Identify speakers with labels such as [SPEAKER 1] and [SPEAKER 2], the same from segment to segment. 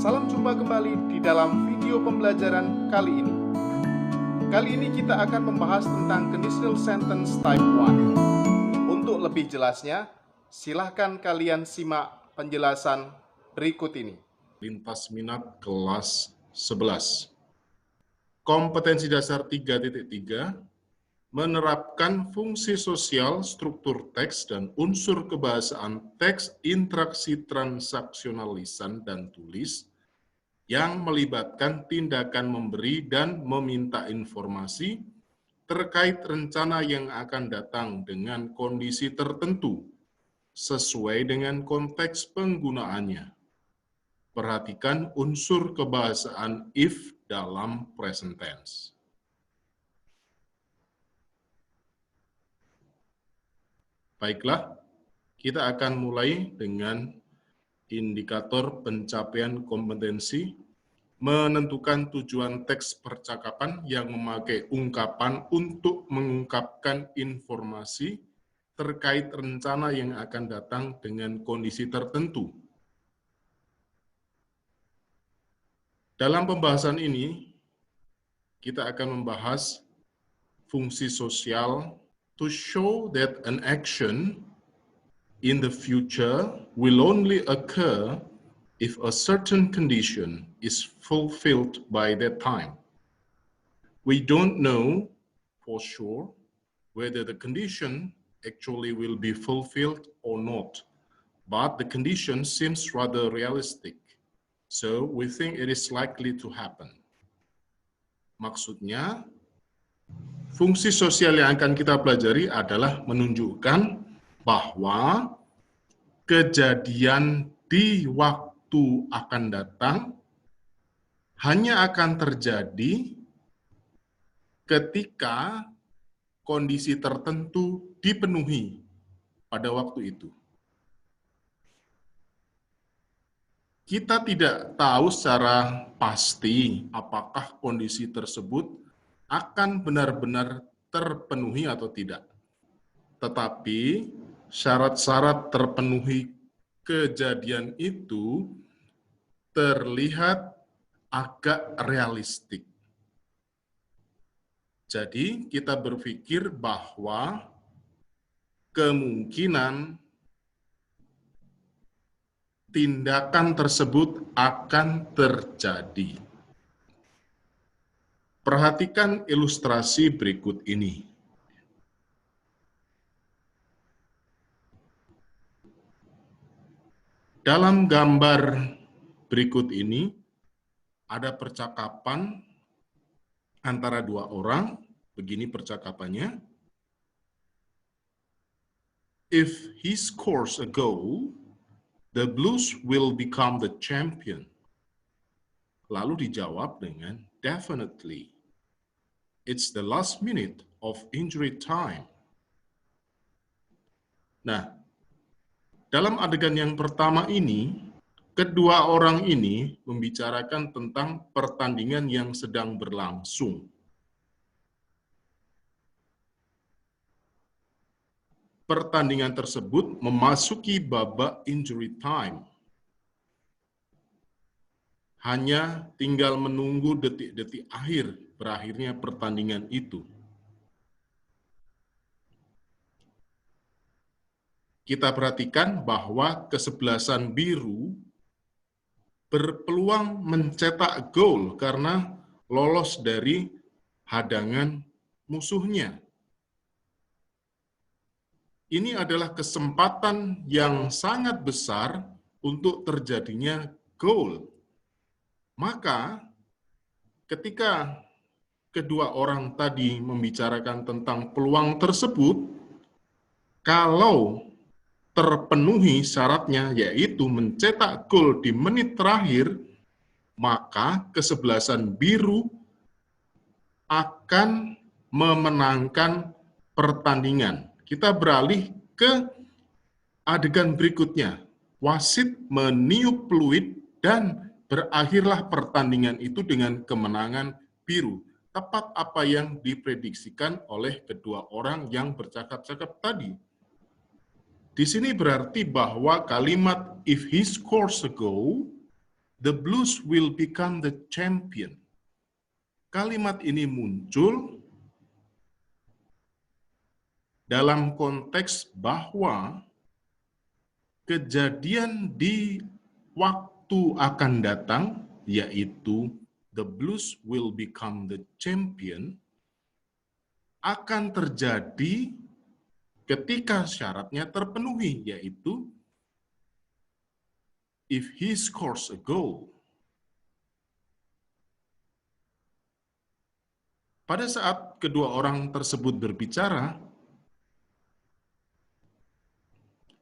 [SPEAKER 1] Salam jumpa kembali di dalam video pembelajaran kali ini. Kali ini kita akan membahas tentang conditional sentence type 1. Untuk lebih jelasnya, silahkan kalian simak penjelasan berikut ini.
[SPEAKER 2] Lintas minat kelas 11. Kompetensi dasar 3.3 menerapkan fungsi sosial, struktur teks, dan unsur kebahasaan teks, interaksi transaksional lisan dan tulis yang melibatkan tindakan memberi dan meminta informasi terkait rencana yang akan datang dengan kondisi tertentu sesuai dengan konteks penggunaannya. Perhatikan unsur kebahasaan if dalam present tense. Baiklah, kita akan mulai dengan indikator pencapaian kompetensi, menentukan tujuan teks percakapan yang memakai ungkapan untuk mengungkapkan informasi terkait rencana yang akan datang dengan kondisi tertentu. Dalam pembahasan ini, kita akan membahas fungsi sosial to show that an action in the future will only occur if a certain condition is fulfilled by that time. We don't know for sure whether the condition actually will be fulfilled or not, but the condition seems rather realistic, so we think it is likely to happen. Maksudnya, fungsi sosial yang akan kita pelajari adalah menunjukkan bahwa kejadian di waktu akan datang hanya akan terjadi ketika kondisi tertentu dipenuhi pada waktu itu. Kita tidak tahu secara pasti apakah kondisi tersebut akan benar-benar terpenuhi atau tidak. Tetapi syarat-syarat terpenuhi kejadian itu terlihat agak realistik. Jadi kita berpikir bahwa kemungkinan tindakan tersebut akan terjadi. Perhatikan ilustrasi berikut ini. Dalam gambar berikut ini, ada percakapan antara dua orang. Begini percakapannya. If he scores a goal, the Blues will become the champion. Lalu dijawab dengan definitely. It's the last minute of injury time. Nah, dalam adegan yang pertama ini, kedua orang ini membicarakan tentang pertandingan yang sedang berlangsung. Pertandingan tersebut memasuki babak injury time. Hanya tinggal menunggu detik-detik akhir berakhirnya pertandingan itu. Kita perhatikan bahwa kesebelasan biru berpeluang mencetak gol karena lolos dari hadangan musuhnya. Ini adalah kesempatan yang sangat besar untuk terjadinya gol. Maka ketika kedua orang tadi membicarakan tentang peluang tersebut, kalau terpenuhi syaratnya yaitu mencetak gol di menit terakhir, maka kesebelasan biru akan memenangkan pertandingan. Kita beralih ke adegan berikutnya. Wasit meniup peluit dan berakhirlah pertandingan itu dengan kemenangan biru. Tepat apa yang diprediksikan oleh kedua orang yang bercakap-cakap tadi. Di sini berarti bahwa kalimat if he scores a goal The Blues will become the champion. Kalimat ini muncul dalam konteks bahwa kejadian di waktu akan datang, yaitu the Blues will become the champion, akan terjadi ketika syaratnya terpenuhi, yaitu if he scores a goal. Pada saat kedua orang tersebut berbicara,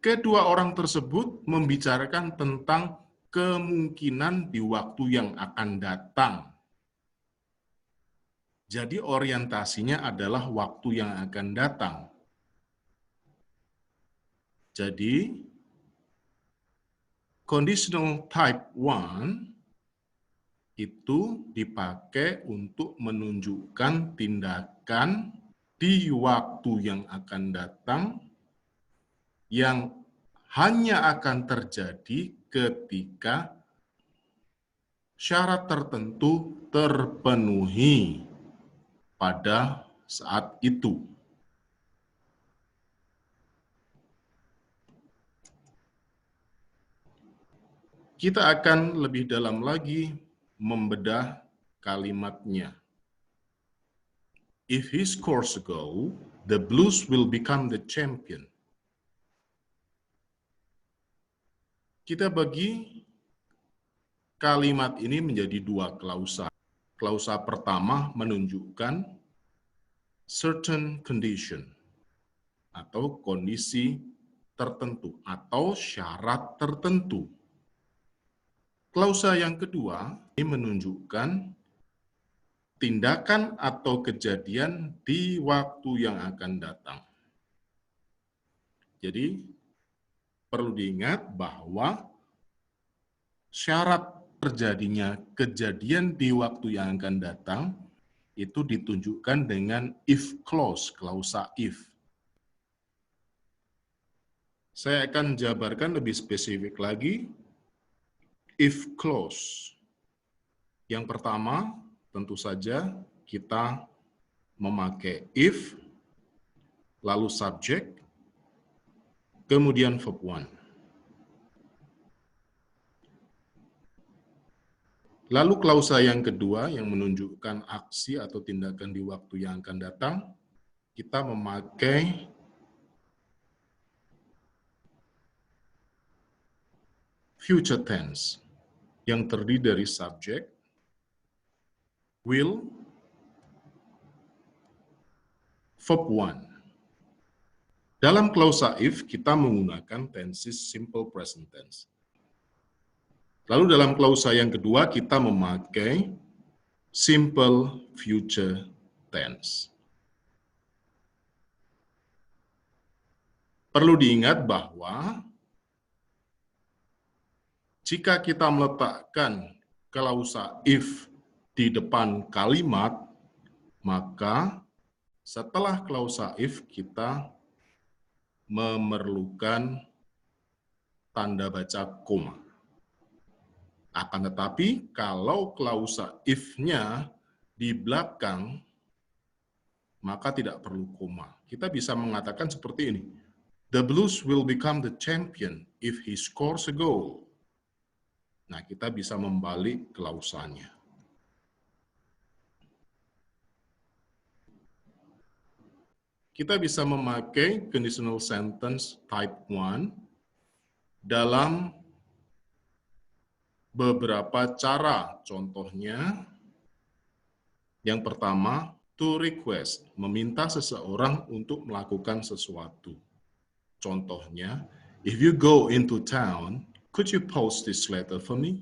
[SPEAKER 2] kedua orang tersebut membicarakan tentang kemungkinan di waktu yang akan datang. Jadi orientasinya adalah waktu yang akan datang. Jadi, conditional type 1 itu dipakai untuk menunjukkan tindakan di waktu yang akan datang yang hanya akan terjadi ketika syarat tertentu terpenuhi pada saat itu. Kita akan lebih dalam lagi membedah kalimatnya. If he scores a goal, the Blues will become the champion. Kita bagi kalimat ini menjadi dua klausa. Klausa pertama menunjukkan certain condition atau kondisi tertentu atau syarat tertentu. Klausa yang kedua ini menunjukkan tindakan atau kejadian di waktu yang akan datang. Jadi perlu diingat bahwa syarat terjadinya kejadian di waktu yang akan datang itu ditunjukkan dengan if clause, klausa if. Saya akan jabarkan lebih spesifik lagi. If clause. Yang pertama, tentu saja kita memakai if, lalu subject, kemudian verb 1. Lalu klausa yang kedua yang menunjukkan aksi atau tindakan di waktu yang akan datang, kita memakai future tense yang terdiri dari subject, will, verb 1. Dalam klausa if, kita menggunakan tenses simple present tense. Lalu dalam klausa yang kedua, kita memakai simple future tense. Perlu diingat bahwa jika kita meletakkan klausa if di depan kalimat, maka setelah klausa if kita memerlukan tanda baca koma. Akan tetapi kalau klausa if-nya di belakang, maka tidak perlu koma. Kita bisa mengatakan seperti ini. The Blues will become the champion if he scores a goal. Nah, kita bisa membalik klausanya. Kita bisa memakai conditional sentence type 1 dalam beberapa cara. Contohnya, yang pertama, to request, meminta seseorang untuk melakukan sesuatu. Contohnya, if you go into town, could you post this letter for me?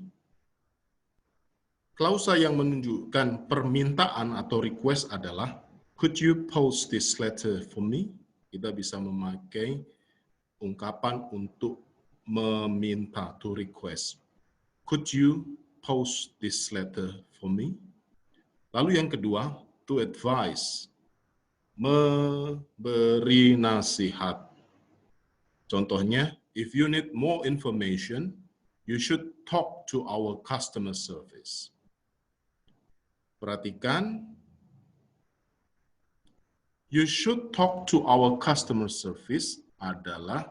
[SPEAKER 2] Klausa yang menunjukkan permintaan atau request adalah could you post this letter for me? Kita bisa memakai ungkapan untuk meminta, to request. Could you post this letter for me? Lalu yang kedua, to advise, memberi nasihat. Contohnya, if you need more information, you should talk to our customer service. Perhatikan, you should talk to our customer service adalah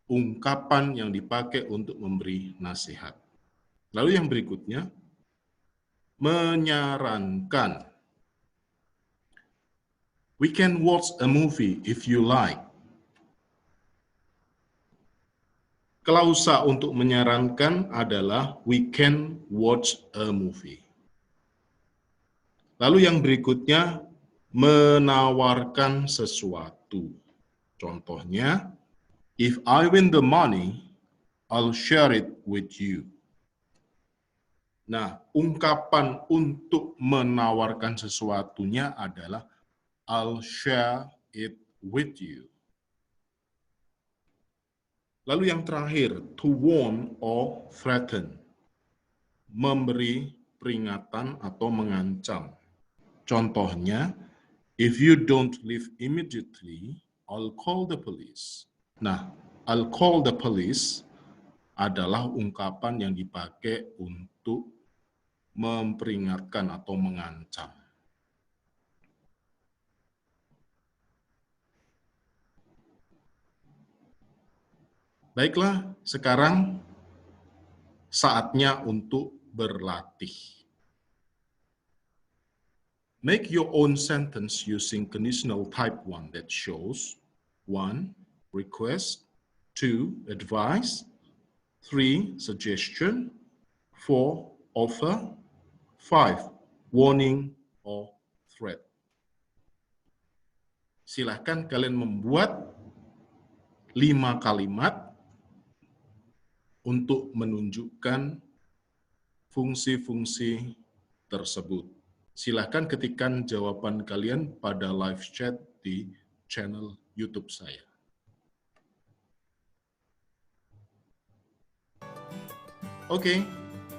[SPEAKER 2] ungkapan yang dipakai untuk memberi nasihat. Lalu yang berikutnya, menyarankan. We can watch a movie if you like. Klausa untuk menyarankan adalah we can watch a movie. Lalu yang berikutnya, menawarkan sesuatu. Contohnya, if I win the money, I'll share it with you. Nah, ungkapan untuk menawarkan sesuatunya adalah I'll share it with you. Lalu yang terakhir, to warn or threaten. Memberi peringatan atau mengancam. Contohnya, if you don't leave immediately, I'll call the police. Nah, I'll call the police adalah ungkapan yang dipakai untuk memperingatkan atau mengancam. Baiklah, sekarang saatnya untuk berlatih. Make your own sentence using conditional type 1 that shows 1. Request, 2. Advice, 3. Suggestion, 4. Offer, 5. Warning or threat. Silahkan kalian membuat 5 kalimat untuk menunjukkan fungsi-fungsi tersebut. Silahkan ketikkan jawaban kalian pada live chat di channel YouTube saya. Oke,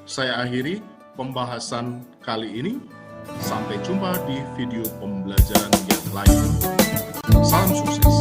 [SPEAKER 2] saya akhiri pembahasan kali ini. Sampai jumpa di video pembelajaran yang lain. Salam sukses.